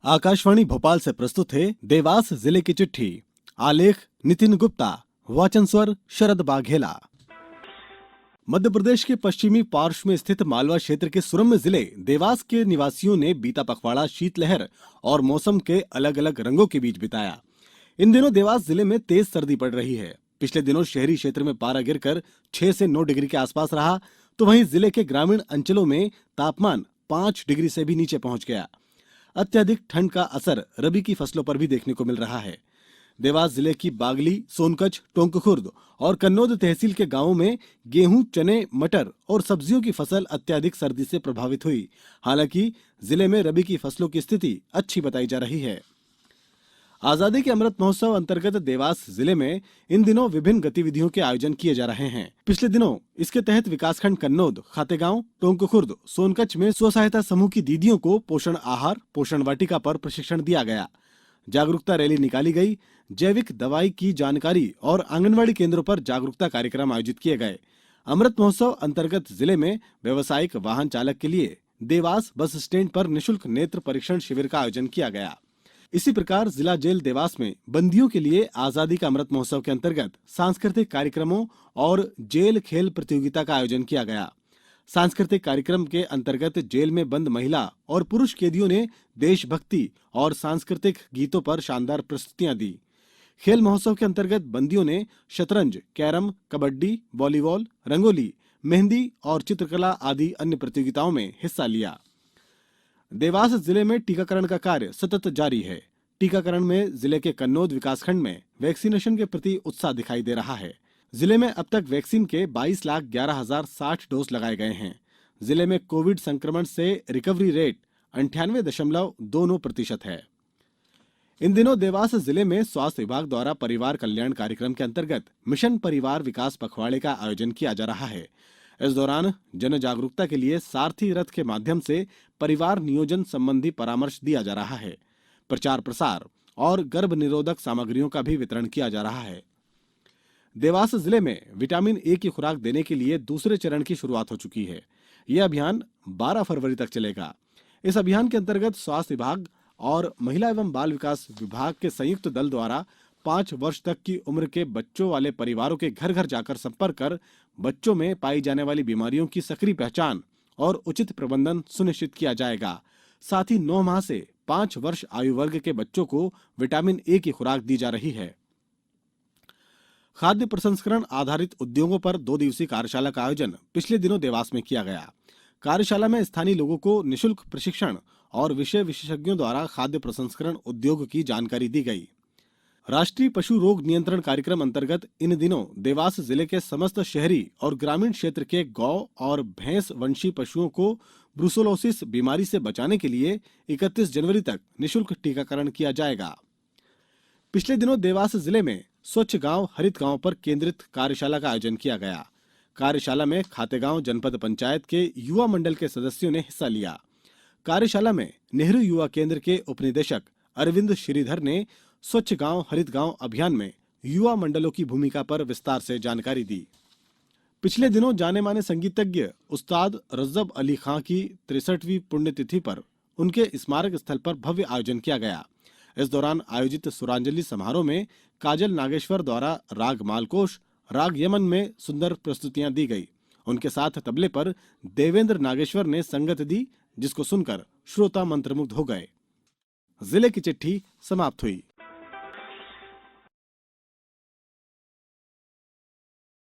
आकाशवाणी भोपाल से प्रस्तुत है देवास जिले की चिट्ठी। आलेख नितिन गुप्ता, वाचन स्वर शरद बाघेला। मध्य प्रदेश के पश्चिमी पार्श्व में स्थित मालवा क्षेत्र के सुरम्य जिले देवास के निवासियों ने बीता पखवाड़ा शीतलहर और मौसम के अलग अलग रंगों के बीच बिताया। इन दिनों देवास जिले में तेज सर्दी पड़ रही है। पिछले दिनों शहरी क्षेत्र में पारा गिरकर 6 से 9 डिग्री के आसपास रहा, तो वहीं जिले के ग्रामीण अंचलों में तापमान 5 डिग्री से भी नीचे पहुंच गया। अत्यधिक ठंड का असर रबी की फसलों पर भी देखने को मिल रहा है। देवास जिले की बागली, सोनकच्छ, टोंकखुर्द और कन्नौद तहसील के गांवों में गेहूं, चने, मटर और सब्जियों की फसल अत्यधिक सर्दी से प्रभावित हुई। हालांकि जिले में रबी की फसलों की स्थिति अच्छी बताई जा रही है। आजादी के अमृत महोत्सव अंतर्गत देवास जिले में इन दिनों विभिन्न गतिविधियों के आयोजन किए जा रहे हैं। पिछले दिनों इसके तहत विकासखंड कन्नौद, खातेगांव, टोंकखुर्द, सोनकच्छ में स्व सहायता समूह की दीदियों को पोषण आहार, पोषण वाटिका पर प्रशिक्षण दिया गया। जागरूकता रैली निकाली गई। जैविक दवाई की जानकारी और आंगनवाड़ी केंद्रों पर जागरूकता कार्यक्रम आयोजित किए गए। अमृत महोत्सव अंतर्गत जिले में व्यवसायिक वाहन चालक के लिए देवास बस स्टैंड पर निःशुल्क नेत्र परीक्षण शिविर का आयोजन किया गया। इसी प्रकार जिला जेल देवास में बंदियों के लिए आजादी का अमृत महोत्सव के अंतर्गत सांस्कृतिक कार्यक्रमों और जेल खेल प्रतियोगिता का आयोजन किया गया। सांस्कृतिक कार्यक्रम के अंतर्गत जेल में बंद महिला और पुरुष कैदियों ने देशभक्ति और सांस्कृतिक गीतों पर शानदार प्रस्तुतियां दी। खेल महोत्सव के अंतर्गत बंदियों ने शतरंज, कैरम, कबड्डी, वॉलीबॉल, रंगोली, मेहंदी और चित्रकला आदि अन्य प्रतियोगिताओं में हिस्सा लिया। देवास जिले में टीकाकरण का कार्य सतत जारी है। टीकाकरण में जिले के कन्नौद विकासखंड में वैक्सीनेशन के प्रति उत्साह दिखाई दे रहा है। जिले में अब तक वैक्सीन के 22,11,060 डोज लगाए गए हैं। जिले में कोविड संक्रमण से रिकवरी रेट 98.29% है। इन दिनों देवास जिले में स्वास्थ्य विभाग द्वारा परिवार कल्याण कार्यक्रम के अंतर्गत मिशन परिवार विकास पखवाड़े का आयोजन किया जा रहा है। इस दौरान जन जागरूकता के लिए सारथी रथ के माध्यम से परिवार नियोजन संबंधी परामर्श दिया जा रहा है। प्रचार प्रसार और गर्भ निरोधक सामग्रियों का भी वितरण किया जा रहा है। देवास जिले में विटामिन ए की खुराक देने के लिए दूसरे चरण की शुरुआत हो चुकी है। यह अभियान 12 फरवरी तक चलेगा। इस अभियान के अंतर्गत स्वास्थ्य विभाग और महिला एवं बाल विकास विभाग के संयुक्त दल द्वारा 5 वर्ष तक की उम्र के बच्चों वाले परिवारों के घर घर जाकर संपर्क कर बच्चों में पाई जाने वाली बीमारियों की सक्रिय पहचान और उचित प्रबंधन सुनिश्चित किया जाएगा। साथ ही 9 माह से 5 वर्ष आयु वर्ग के बच्चों को विटामिन ए की खुराक दी जा रही है। खाद्य प्रसंस्करण आधारित उद्योगों पर 2 दिवसीय कार्यशाला का आयोजन पिछले दिनों देवास में किया गया। कार्यशाला में स्थानीय लोगों को निःशुल्क प्रशिक्षण और विषय विशेषज्ञों द्वारा खाद्य प्रसंस्करण उद्योग की जानकारी दी गई। राष्ट्रीय पशु रोग नियंत्रण कार्यक्रम अंतर्गत इन दिनों देवास जिले के समस्त शहरी और ग्रामीण क्षेत्र के गौ और भैंस वंशी पशुओं को ब्रुसेलोसिस बीमारी से बचाने के लिए 31 जनवरी तक निःशुल्क टीकाकरण किया जाएगा। पिछले दिनों देवास जिले में स्वच्छ गांव हरित गांव पर केंद्रित कार्यशाला का आयोजन किया गया। कार्यशाला में खातेगांव जनपद पंचायत के युवा मंडल के सदस्यों ने हिस्सा लिया। कार्यशाला में नेहरू युवा केंद्र के उपनिदेशक अरविंद श्रीधर ने स्वच्छ गांव हरित गांव अभियान में युवा मंडलों की भूमिका पर विस्तार से जानकारी दी। पिछले दिनों जाने माने संगीतज्ञ उस्ताद रज्जब अली खां की 63वीं पुण्यतिथि पर उनके स्मारक स्थल पर भव्य आयोजन किया गया। इस दौरान आयोजित सुरांजलि समारोह में काजल नागेश्वर द्वारा राग मालकोश, राग यमन में सुंदर प्रस्तुतियां दी गई। उनके साथ तबले पर देवेंद्र नागेश्वर ने संगत दी, जिसको सुनकर श्रोता मंत्रमुग्ध हो गए। जिले की चिट्ठी समाप्त हुई।